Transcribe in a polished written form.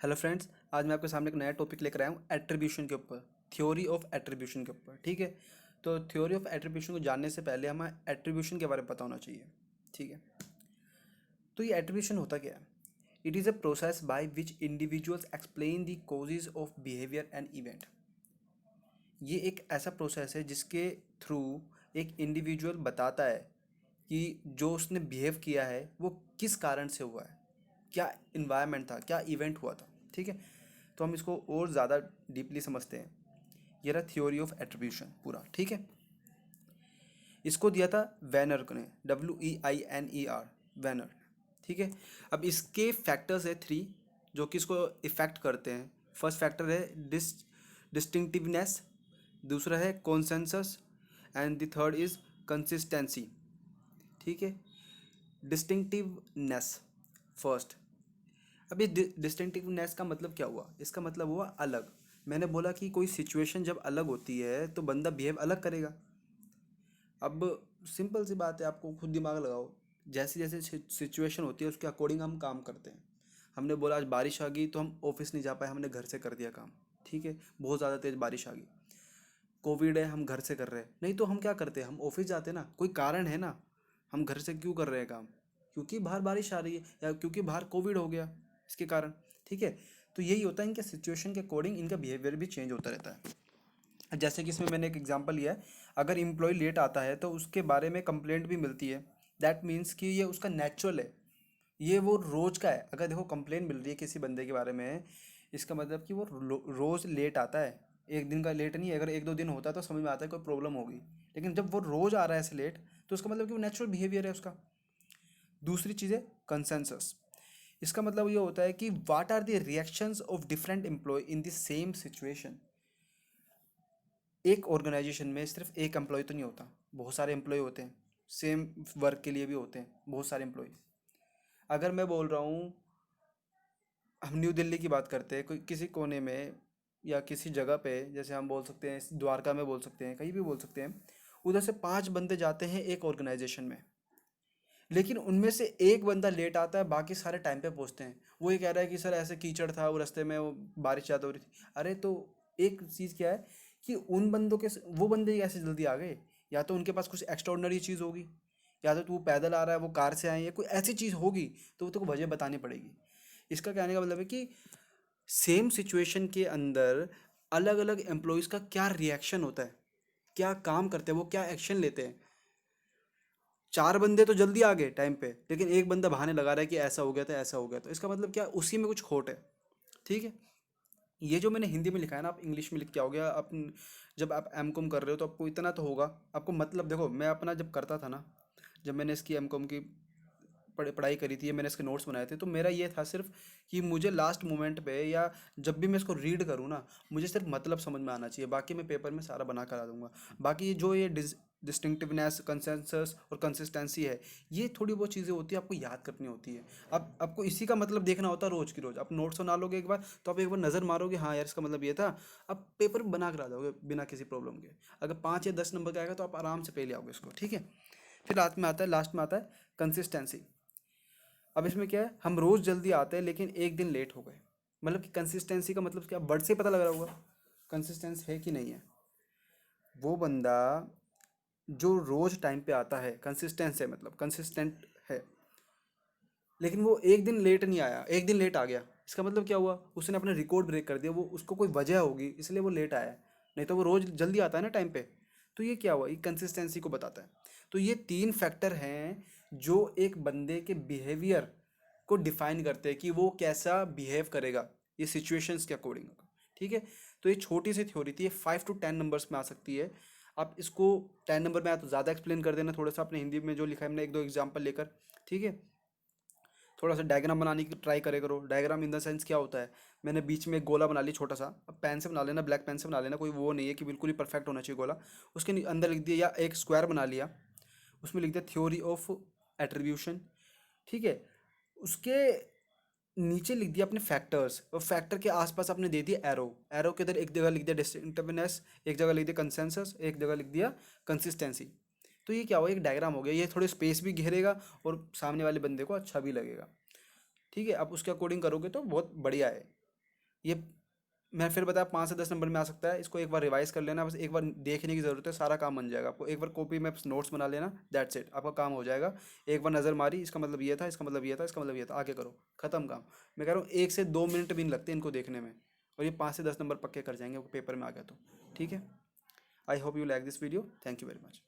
Hello friends, आज मैं आपके सामने एक नया टॉपिक लेकर आया हूँ एट्रीब्यूशन के ऊपर, थ्योरी ऑफ एट्रीब्यूशन के ऊपर। ठीक है, तो थ्योरी ऑफ एट्रीब्यूशन को जानने से पहले हमें एट्रीब्यूशन के बारे में पता होना चाहिए। ठीक है, तो ये एट्रीब्यूशन होता क्या है? It is a process by which individuals explain the causes of behaviour and event. ये एक ऐसा प्रोसेस है जिसके थ्रू एक इंडिविजुअल बताता है कि जो उसने बिहेव किया है वो किस कारण से हुआ है, क्या इन्वायरमेंट था, क्या इवेंट हुआ था। ठीक है, तो हम इसको और ज़्यादा डीपली समझते हैं। ये रहा थ्योरी ऑफ एट्रीब्यूशन पूरा। ठीक है, इसको दिया था वैनर ने, WEINER, वैनर। ठीक है, अब इसके फैक्टर्स है 3 जो कि इसको इफेक्ट करते हैं। फर्स्ट फैक्टर है डिस्टिंक्टिवनेस, दूसरा है consensus and the third is consistency. ठीक है, डिस्टिंक्टिवनेस फर्स्ट। अब ये डिस्टिंक्टिवनेस का मतलब क्या हुआ? इसका मतलब हुआ अलग। मैंने बोला कि कोई सिचुएशन जब अलग होती है तो बंदा बिहेव अलग करेगा। अब सिंपल सी बात है, आपको खुद दिमाग लगाओ। जैसे जैसे सिचुएशन होती है उसके अकॉर्डिंग हम काम करते हैं। हमने बोला आज बारिश आ गई तो हम ऑफिस नहीं जा पाए, हमने घर से कर दिया काम। ठीक है, बहुत ज़्यादा तेज़ बारिश आ गई, कोविड है, हम घर से कर रहे हैं। नहीं तो हम क्या करते हैं, हम ऑफिस जाते ना, कोई कारण है ना। हम घर से क्यों कर रहे हैं काम? क्योंकि बाहर बारिश आ रही है या क्योंकि बाहर कोविड हो गया, इसके कारण। ठीक है, तो यही होता है, इनके सिचुएशन के अकॉर्डिंग इनका बिहेवियर भी चेंज होता रहता है। जैसे कि इसमें मैंने एक एग्जांपल लिया है। अगर एम्प्लॉय लेट आता है तो उसके बारे में कंप्लेंट भी मिलती है। दैट मीन्स कि ये उसका नेचुरल है, ये वो रोज का है। अगर देखो कंप्लेंट मिल रही है किसी बंदे के बारे में, इसका मतलब कि वो रोज लेट आता है। एक दिन का लेट नहीं है, अगर एक दो दिन होता है तो समझ में आता है कोई प्रॉब्लम होगी। लेकिन जब वो रोज आ रहा है ऐसे लेट, तो उसका मतलब कि वो नेचुरल बिहेवियर है उसका। दूसरी चीज़ है कंसेंसस। इसका मतलब ये होता है कि what are the reactions of different employ in the same situation. एक ऑर्गेनाइजेशन में सिर्फ एक एम्प्लॉय तो नहीं होता, बहुत सारे एम्प्लॉय होते हैं। सेम वर्क के लिए भी होते हैं बहुत सारे एम्प्लॉय। अगर मैं बोल रहा हूँ, हम न्यू दिल्ली की बात करते हैं, कोई किसी कोने में या किसी जगह पे, जैसे हम बोल सकते हैं द्वारका में बोल सकते हैं, कहीं भी बोल सकते हैं, उधर से 5 बंदे जाते हैं एक ऑर्गेनाइजेशन में। लेकिन उनमें से एक बंदा लेट आता है, बाकी सारे टाइम पे पहुंचते हैं। वो ये कह रहा है कि सर ऐसे कीचड़ था वो रास्ते में, वो बारिश ज़्यादा हो रही थी। अरे तो एक चीज़ क्या है कि उन बंदों के वो बंदे कैसे जल्दी आ गए? या तो उनके पास कुछ एक्स्ट्राऑर्डिनरी चीज़ होगी, या तो वो पैदल आ रहा है, वो कार से आए, या कोई ऐसी चीज़ होगी, तो वो तो वजह बतानी पड़ेगी। इसका कहने का मतलब है कि सेम सिचुएशन के अंदर अलग अलग एम्प्लॉयज़ का क्या रिएक्शन होता है, क्या काम करते हैं, वो क्या एक्शन लेते हैं। 4 बंदे तो जल्दी आ गए टाइम पे, लेकिन एक बंदा बहाने लगा रहा है कि ऐसा हो गया था, ऐसा हो गया। तो इसका मतलब क्या, उसी में कुछ खोट है। ठीक है, ये जो मैंने हिंदी में लिखा है ना, आप इंग्लिश में लिख के आओगे। आप जब आप एम कॉम कर रहे हो तो आपको इतना तो होगा, आपको मतलब देखो, मैं अपना जब करता था ना, जब मैंने इसकी एम कॉम की पढ़ाई करी थी, मैंने इसके नोट्स बनाए थे, तो मेरा ये था सिर्फ कि मुझे लास्ट मोमेंट पे या जब भी मैं इसको रीड करूँ ना, मुझे सिर्फ मतलब समझ में आना चाहिए। बाकी मैं पेपर में सारा बना कर आ दूंगा। बाकी जो ये डिस्टिंक्टिवनेस, कंसेंसस और कंसिस्टेंसी है, ये थोड़ी बहुत चीज़ें होती है, आपको याद करनी होती है। अब आपको इसी का मतलब देखना होता है रोज़ की रोज़। आप नोट्स बना लोगे एक बार, तो आप एक बार नज़र मारोगे, हाँ यार इसका मतलब ये था। आप पेपर में बना कर आ जाओगे बिना किसी प्रॉब्लम के। अगर 5 या 10 नंबर का आएगा तो आप आराम से पे ले आओगे इसको। ठीक है, फिर लास्ट में आता है कंसिस्टेंसी। अब इसमें क्या है, हम रोज़ जल्दी आते हैं लेकिन एक दिन लेट हो गए। मतलब कि कंसिस्टेंसी का मतलब क्या, वर्ड से ही पता लग रहा होगा कंसिस्टेंस है कि नहीं है। वो बंदा जो रोज़ टाइम पे आता है, कंसिस्टेंस है, मतलब कंसिस्टेंट है। लेकिन वो एक दिन लेट नहीं आया, एक दिन लेट आ गया, इसका मतलब क्या हुआ, उसने अपना रिकॉर्ड ब्रेक कर दिया। वो उसको कोई वजह होगी इसलिए वो लेट आया है, नहीं तो वो रोज़ जल्दी आता है ना टाइम पे। तो ये क्या हुआ, ये कंसिस्टेंसी को बताता है। तो ये 3 फैक्टर हैं जो एक बंदे के बिहेवियर को डिफाइन करते हैं कि वो कैसा बिहेव करेगा, ये सिचुएशंस के अकॉर्डिंग। ठीक है, तो ये छोटी सी थ्योरी थी, ये 5 to 10 नंबर्स में आ सकती है। आप इसको 10 नंबर में आया तो ज़्यादा एक्सप्लेन कर देना थोड़ा सा, अपने हिंदी में जो लिखा है मैंने, एक दो एग्जाम्पल लेकर। ठीक है, थोड़ा सा डायग्राम बनाने की ट्राई करे करो। डायग्राम इन द सेंस क्या होता है, मैंने बीच में एक गोला बना ली छोटा सा। अब पेन से बना लेना, ब्लैक पेन से बना लेना, कोई वो नहीं है कि बिल्कुल ही परफेक्ट होना चाहिए गोला। उसके अंदर लिख दिया, या एक स्क्वायर बना लिया, उसमें लिख दिया थ्योरी ऑफ एट्रीब्यूशन। ठीक है, उसके नीचे लिख दिया अपने फैक्टर्स, और फैक्टर के आसपास आपने दे दिया एरो। एरो के इधर एक जगह लिख दिया डिस्टिंक्टिवनेस, एक जगह लिख दिया कंसेंसस, एक जगह लिख दिया कंसिस्टेंसी। तो ये क्या हुआ, एक डायग्राम हो गया। ये थोड़े स्पेस भी घेरेगा और सामने वाले बंदे को अच्छा भी लगेगा। ठीक है, आप उसके अकॉर्डिंग करोगे तो बहुत बढ़िया है। ये मैं फिर बताया 5 से 10 नंबर में आ सकता है। इसको एक बार रिवाइज कर लेना, बस एक बार देखने की ज़रूरत है, सारा काम बन जाएगा आपको। एक बार कॉपी में नोट्स बना लेना, दैट्स इट, आपका काम हो जाएगा। एक बार नज़र मारी, इसका मतलब ये था, इसका मतलब ये था, इसका मतलब ये था, आगे करो, ख़त्म काम। मैं कह रहा हूँ 1 से 2 मिनट भी नहीं लगते इनको देखने में, और ये 5 से 10 नंबर पक्के कर जाएंगे पेपर में आ गया तो। ठीक है, I hope you like this video, thank you very much.